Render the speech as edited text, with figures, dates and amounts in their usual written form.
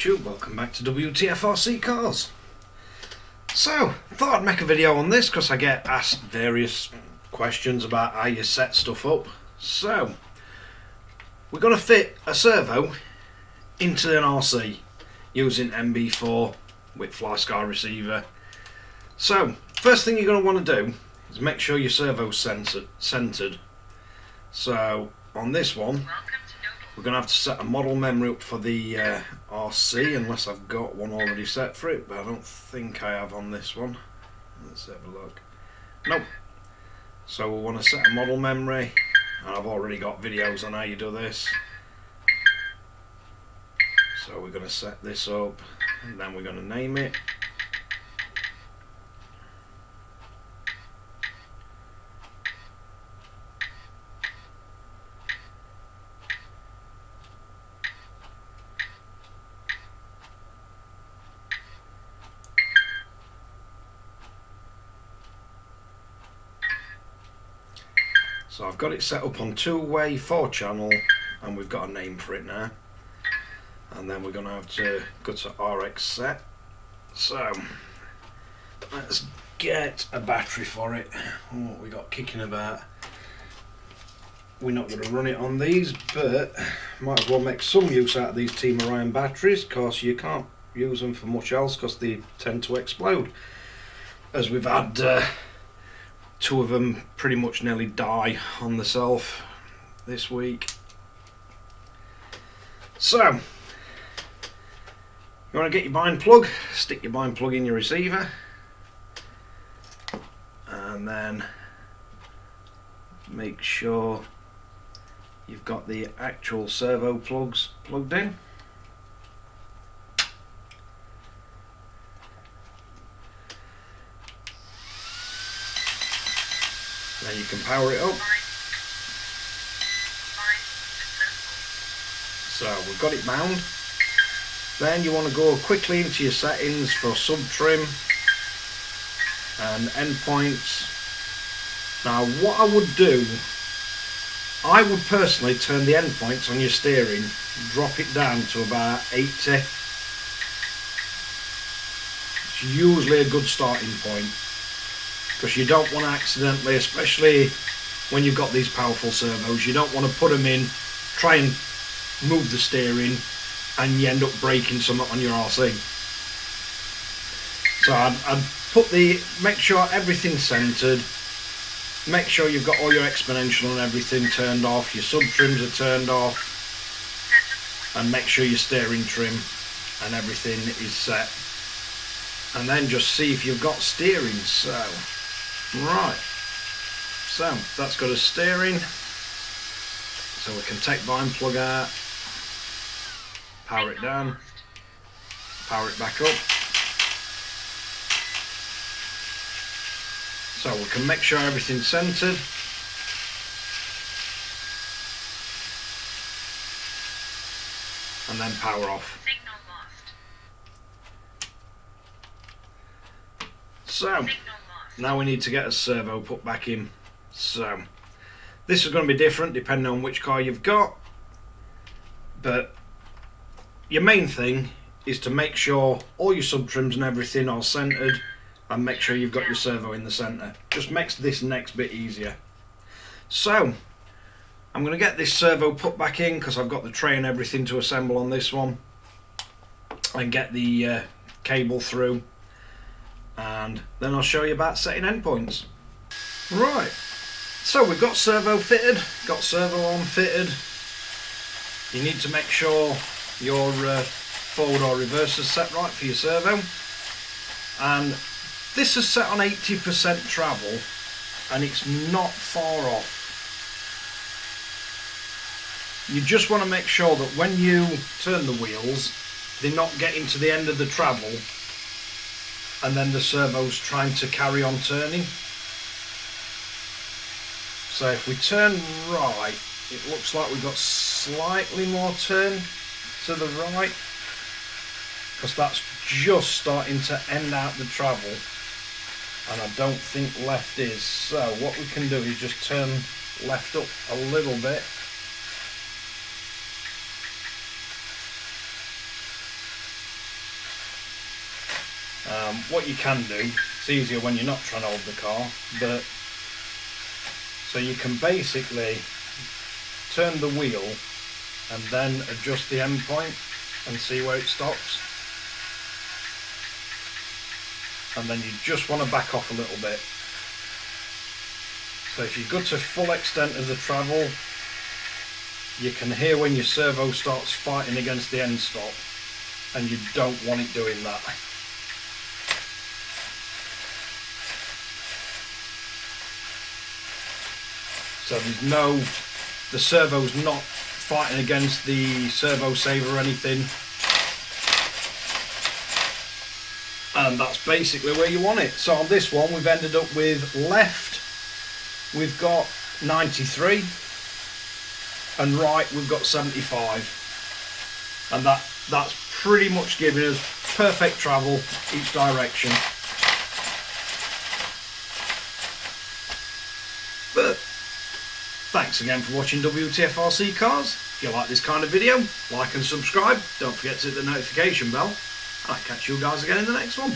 YouTube, welcome back to Wtf Rc Cars. So, I thought I'd make a video on this because I get asked various questions about how you set stuff up. So, we're going to fit a servo into an RC using nb4 with Flysky receiver. So, first thing you're going to want to do is make sure your servo's centered. So, on this one, we're going to have to set a model memory up for the RC, unless I've got one already set for it, but I don't think I have on this one. Let's have a look. Nope. So we'll want to set a model memory, and I've already got videos on how you do this. So we're going to set this up, and then we're going to name it. So I've got it set up on 2-way 4-channel, and we've got a name for it now. And then we're going to have to go to RX set. So let's get a battery for it. What we got kicking about. We're not going to run it on these, but might as well make some use out of these Team Orion batteries, because you can't use them for much else because they tend to explode. As we've had two of them pretty much nearly die on the self this week. So, you want to get your bind plug, stick your bind plug in your receiver, and then make sure you've got the actual servo plugs plugged in. Then you can power it up. So we've got it bound. Then you want to go quickly into your settings for sub trim and endpoints. Now what I would do, I would personally turn the endpoints on your steering, drop it down to about 80. It's usually a good starting point, because you don't want to accidentally, especially when you've got these powerful servos, you don't want to put them in, try and move the steering, and you end up breaking something on your RC. So I'd put make sure everything's centered, make sure you've got all your exponential and everything turned off, your sub trims are turned off, and make sure your steering trim and everything is set. And then just see if you've got steering. So right, so that's got a steering, so we can take bind plug out, power it down, power it back up. So we can make sure everything's centered, and then power off. So now we need to get a servo put back in. So this is going to be different depending on which car you've got, but your main thing is to make sure all your sub trims and everything are centered, and make sure you've got your servo in the center. Just makes this next bit easier. So I'm going to get this servo put back in, because I've got the tray and everything to assemble on this one, and get the cable through, and then I'll show you about setting endpoints. Right, so we've got servo fitted, got servo on fitted. You need to make sure your forward or reverse is set right for your servo, and this is set on 80% travel, and it's not far off. You just want to make sure that when you turn the wheels, they're not getting to the end of the travel and then the servo's trying to carry on turning. So if we turn right, it looks like we've got slightly more turn to the right, because that's just starting to end out the travel, and I don't think left is. So what we can do is just turn left up a little bit, What you can do, it's easier when you're not trying to hold the car, but so you can basically turn the wheel and then adjust the end point and see where it stops. And then you just want to back off a little bit. So if you go to full extent of the travel, you can hear when your servo starts fighting against the end stop, and you don't want it doing that. So the servo's not fighting against the servo saver or anything. And that's basically where you want it. So on this one we've ended up with left, we've got 93, and right we've got 75. And that's pretty much giving us perfect travel each direction. But thanks again for watching Wtf Rc Cars. If you like this kind of video, like and subscribe. Don't forget to hit the notification bell. I'll catch you guys again in the next one.